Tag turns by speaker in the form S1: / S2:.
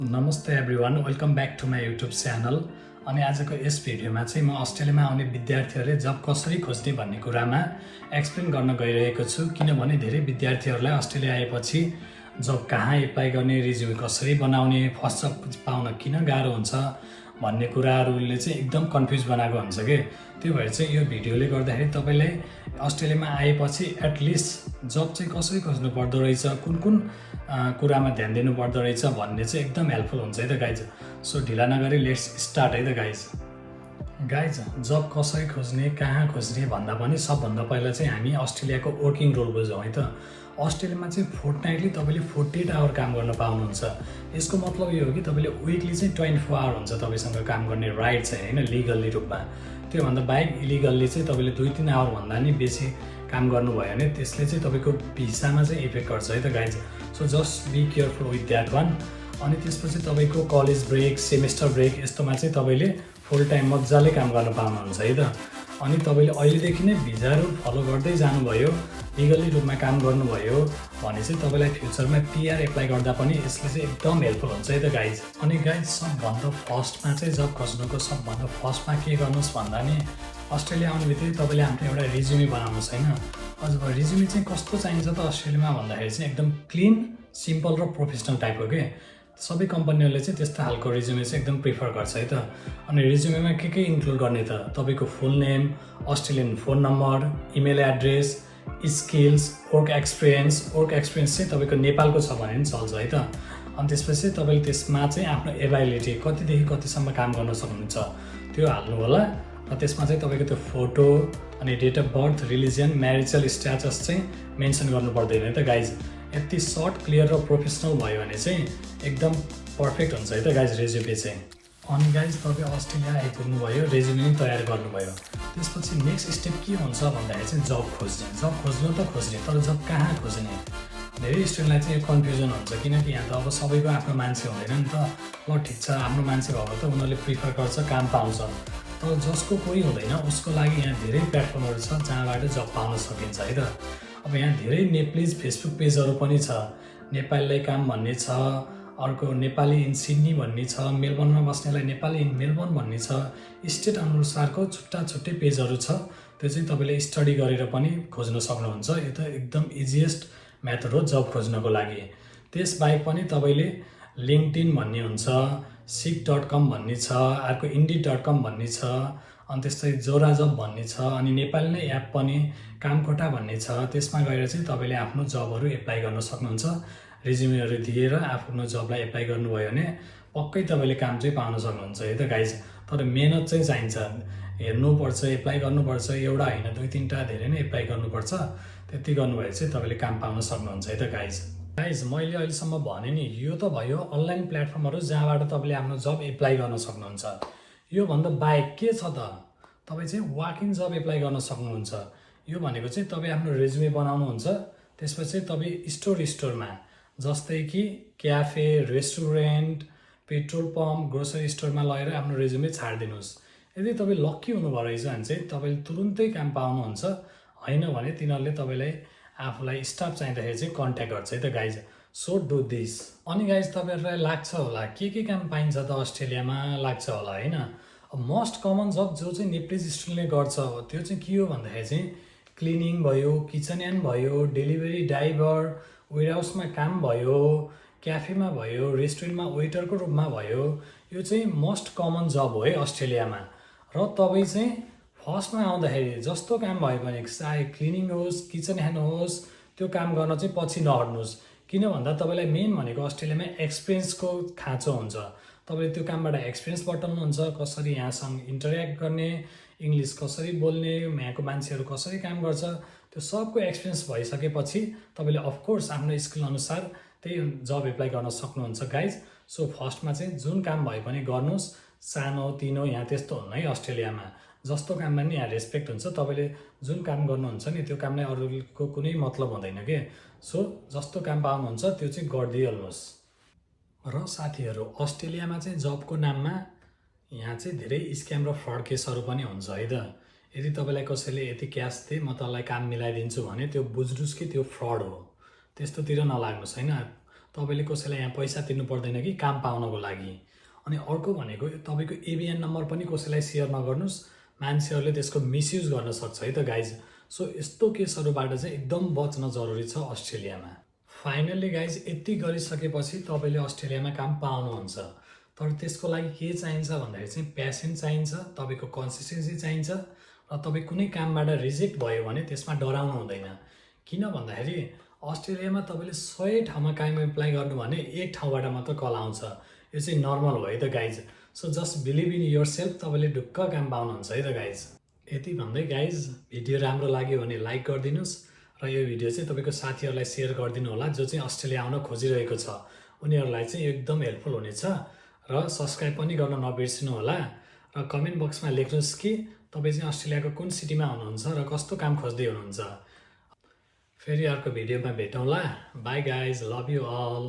S1: नमस्ते everyone, welcome back to my YouTube channel. अनि आजको यस भिडियोमा चाहिँ म अस्ट्रेलियामा आउने विद्यार्थीहरूले जब कसरी खोज्ने भन्ने कुरामा एक्सप्लेन गर्न गइरहेको छु। किनभने धेरै विद्यार्थीहरूलाई अस्ट्रेलिया आएपछि जब कहाँ एप्लाई गर्ने, रिज्युम कसरी बनाउने, फर्स्ट जब पाउन किन गाह्रो हुन्छ भन्ने कुराहरूले चाहिँ एकदम कन्फ्युज बनाएको हुन्छ कि। त्यो भएर चाहिँ यो भिडियोले गर्दाखेरि तपाईँलाई अस्ट्रेलियामा आएपछि एटलिस्ट जब चाहिँ कसरी खोज्नु पर्दो रहेछ, कुन कुन कुरामा ध्यान दिनु पर्दो रहेछ भन्ने चाहिँ एकदम हेल्पफुल हुन्छ है त गाइज। सो ढिला नगरी लेट्स स्टार्ट है त गाइज। जब कसरी खोज्ने, कहाँ खोज्ने भन्दा पनि सबभन्दा पहिला चाहिँ हामी अस्ट्रेलियाको वर्किङ रोल बुझौँ है त। अस्ट्रेलियामा चाहिँ फोर्टनाइटली तपाईँले 48 आवर काम गर्न पाउनुहुन्छ। यसको मतलब यो हो कि तपाईँले विकली चाहिँ 24 आवर हुन्छ तपाईँसँग काम गर्ने राइट चाहिँ होइन, लिगल्ली रूपमा। त्योभन्दा बाहेक इलिगल्ली चाहिँ तपाईँले 2-3 आवरभन्दा नि बेसी काम गर्नुभयो भने त्यसले चाहिँ तपाईँको भिसामा चाहिँ इफेक्ट गर्छ है त guys. So just be careful with that one. अनि त्यसपछि तपाईँको कलेज ब्रेक, सेमेस्टर ब्रेक यस्तोमा चाहिँ तपाईँले फुल टाइम मजाले काम गर्न पाउनुहुन्छ है त। अनि तपाईँले अहिलेदेखि नै भिजाहरू फलो गर्दै जानुभयो, लिगली रूपमा काम गर्नुभयो भने चाहिँ तपाईँलाई फ्युचरमा पिआर एप्लाई गर्दा पनि यसले चाहिँ एकदम हेल्पफुल हुन्छ है त गाइज। अनि गाइज सबभन्दा फर्स्टमा चाहिँ जब खोज्नुको सबभन्दा फर्स्टमा के गर्नुहोस् भन्दा नि अस्ट्रेलिया आउने बित्तिकै तपाईँले आफ्नो एउटा रिज्युमे बनाउनुहोस् होइन। अझ रिज्युमे चाहिँ कस्तो चाहिन्छ त अस्ट्रेलियामा भन्दाखेरि चाहिँ एकदम क्लिन, सिम्पल र प्रोफेसनल टाइपको के। सबै कम्पनीहरूले चाहिँ त्यस्तो खालको रिज्युमे चाहिँ एकदम प्रिफर गर्छ है त। अनि रिज्युमेमा के इन्क्लुड गर्ने त तपाईँको full name, Australian phone number, email address, skills, work experience चाहिँ तपाईँको नेपालको छ भने पनि चल्छ है त। अनि त्यसपछि तपाईँले त्यसमा चाहिँ आफ्नो एभाइलिटी कतिदेखि कतिसम्म काम गर्न सक्नुहुन्छ त्यो हाल्नु होला। र त्यसमा चाहिँ तपाईँको त्यो फोटो अनि date of birth, religion, marital status चाहिँ मेन्सन गर्नु पर्दैन है त गाइज। यति सर्ट, क्लियर र प्रोफेसनल भयो भने चाहिँ एकदम पर्फेक्ट हुन्छ है त गाइज रेज्युमे चाहिँ। अनि गाइज तपाईँ अस्ट्रेलिया आइपुग्नु भयो, रेज्युमे पनि तयार गर्नुभयो। त्यसपछि नेक्स्ट स्टेप के हुन्छ भन्दाखेरि चाहिँ जब खोज्ने। जब खोज्नु त खोज्ने, तर जब कहाँ खोज्ने धेरै स्टुडेन्टलाई चाहिँ यो कन्फ्युजन हुन्छ। किनकि यहाँ त अब सबैको आफ्नो मान्छे हुँदैन नि त। ल ठिक छ, आफ्नो मान्छे भएको त उनीहरूले प्रिफर गर्छ, काम पाउँछ। तर जसको कोही हुँदैन उसको लागि यहाँ धेरै प्लेटफर्महरू छ जहाँबाट जब पाउन सकिन्छ है त। अब यहाँ धेरै नेप्लिज फेसबुक पेजहरू पनि छ। नेपालीलाई काम भन्ने छ, अर्को नेपाली इन सिडनी भन्ने छ, मेलबर्नमा बस्नेलाई नेपाली इन मेलबर्न भन्ने छ। स्टेट अनुसारको छुट्टै पेजहरू छ। त्यो चाहिँ तपाईँले स्टडी गरेर पनि खोज्न सक्नुहुन्छ। यो त एकदम इजिएस्ट मेथड हो जब खोज्नको लागि। त्यसबाहेक पनि तपाईँले लिङ्क्डइन भन्ने हुन्छ, सिक.com भन्ने छ, अर्को इन्डिड.com भन्ने छ, अनि त्यस्तै जोराजब भन्ने छ, अनि नेपाली नै एप पनि कामकोटा भन्ने छ। त्यसमा गएर चाहिँ तपाईँले आफ्नो जबहरू एप्लाई गर्न सक्नुहुन्छ। रिज्युमेहरू दिएर आफ्नो जबलाई एप्लाई गर्नुभयो भने पक्कै तपाईँले काम चाहिँ पाउन सक्नुहुन्छ है त गाइज। तर मेहनत चाहिँ चाहिन्छ, हेर्नुपर्छ, एप्लाई गर्नुपर्छ। एउटा होइन, 2-3टा धेरै नै एप्लाई गर्नुपर्छ। त्यति गर्नुभयो चाहिँ तपाईँले काम पाउन सक्नुहुन्छ है त गाइज। मैले अहिलेसम्म भने नि यो त भयो अनलाइन प्लेटफर्महरू जहाँबाट तपाईँले आफ्नो जब एप्लाई गर्न सक्नुहुन्छ। योभन्दा बाहेक के छ त, तपाईँ चाहिँ वाक इन जब एप्लाई गर्न सक्नुहुन्छ। यो भनेको चाहिँ तपाईँ आफ्नो रेज्युमे बनाउनुहुन्छ, त्यसपछि तपाईँ स्टोरमा जस्तै कि cafe, restaurant, petrol pump, grocery स्टोरमा लगेर आफ्नो रेज्युमे छाडिदिनुहोस्। यदि तपाईँ लक्की हुनुभयो रहेछ भने चाहिँ तपाईँले तुरुन्तै काम पाउनुहुन्छ। होइन भने तिनीहरूले तपाईँलाई आफूलाई स्टाफ चाहिँदाखेरि चाहिँ कन्ट्याक्ट गर्छ है त गाइज। So do this. अनि गाइज तपाईँहरूलाई लाग्छ होला के काम पाइन्छ त अस्ट्रेलियामा, लाग्छ होला होइन। अब मोस्ट कमन जब जो चाहिँ नेप्लिज स्टुडेन्टले गर्छ त्यो चाहिँ के हो भन्दाखेरि चाहिँ क्लिनिङ भयो, किचन ह्यान्ड भयो, डेलिभरी ड्राइभर, वेयरहाउसमा काम भयो, क्याफेमा भयो, रेस्टुरेन्टमा वेटरको रूपमा भयो। यो चाहिँ मोस्ट कमन जब हो है अस्ट्रेलियामा। र तपाईँ चाहिँ फर्स्टमा आउँदाखेरि जस्तो काम भयो भने चाहे क्लिनिङ होस्, किचन ह्यान्ड होस्, त्यो काम गर्न चाहिँ पछि नहट्नुहोस्। किन भन्दा तपाईँलाई मेन भनेको अस्ट्रेलियामा एक्सपिरियन्सको खाँचो हुन्छ। तपाईँले त्यो कामबाट एक्सपिरियन्स बटल्नुहुन्छ, कसरी यहाँसँग इन्टरेक्ट गर्ने, इङ्ग्लिस कसरी बोल्ने, यहाँको मान्छेहरू कसरी काम गर्छ, त्यो सबको एक्सपिरियन्स भइसकेपछि तपाईँले अफकोर्स आफ्नो स्किल अनुसार त्यही जब एप्लाई गर्न सक्नुहुन्छ गाइज। सो फर्स्टमा चाहिँ जुन काम भए पनि गर्नुहोस्, सानो तिनो यहाँ त्यस्तो हुन्न है अस्ट्रेलियामा। जस्तो काममा नि यहाँ रेस्पेक्ट हुन्छ। तपाईँले जुन काम गर्नुहुन्छ नि त्यो कामलाई अरूको कुनै मतलब हुँदैन के। सो जस्तो काम पाउनुहुन्छ त्यो चाहिँ गरिदिइहाल्नुहोस्। र साथीहरू अस्ट्रेलियामा चाहिँ जबको नाममा यहाँ चाहिँ धेरै स्क्याम र फ्रड केसहरू पनि हुन्छ है त। यदि तपाईँलाई कसैले यति क्यास दे म तँलाई काम मिलाइदिन्छु भने त्यो बुझ्नुहोस् कि त्यो फ्रड हो, त्यस्तोतिर नलाग्नुहोस् होइन। तपाईँले कसैलाई यहाँ पैसा तिर्नु पर्दैन कि काम पाउनको लागि। अनि अर्को भनेको तपाईँको एबिएन नम्बर पनि कसैलाई सेयर नगर्नुहोस्, मान्छेहरूले त्यसको मिसयुज गर्न सक्छ है त गाइज। सो यस्तो केसहरूबाट चाहिँ एकदम बच्न जरुरी छ अस्ट्रेलियामा। फाइनल्ली गाइज यति गरिसकेपछि तपाईँले अस्ट्रेलियामा काम पाउनुहुन्छ। तर त्यसको लागि के चाहिन्छ भन्दाखेरि चाहिँ प्यासन चाहिन्छ, तपाईँको कन्सिस्टेन्सी चाहिन्छ र तपाईँ कुनै कामबाट रिजेक्ट भयो भने त्यसमा डराउनु हुँदैन। किन भन्दाखेरि अस्ट्रेलियामा तपाईँले 100 ठाउँमा काम एप्लाई गर्नु भने एक ठाउँबाट मात्र कल आउँछ। यो चाहिँ नर्मल हो है त guys. So just believe in your self, तपाईँले ढुक्क काम पाउनुहुन्छ है त गाइज। यति भन्दै गाइज भिडियो राम्रो लाग्यो भने लाइक गरिदिनुहोस् र यो भिडियो चाहिँ तपाईँको साथीहरूलाई सेयर गरिदिनु होला जो चाहिँ अस्ट्रेलिया आउन खोजिरहेको छ। उनीहरूलाई चाहिँ एकदम हेल्पफुल हुनेछ। र सब्सक्राइब पनि गर्न नबिर्सिनु होला र कमेन्ट बक्समा लेख्नुहोस् कि तपाईँ चाहिँ अस्ट्रेलियाको कुन सिटीमा हुनुहुन्छ र कस्तो काम खोज्दै हुनुहुन्छ। फेरि अर्को भिडियोमा भेटौँला। Bye guys, love you all.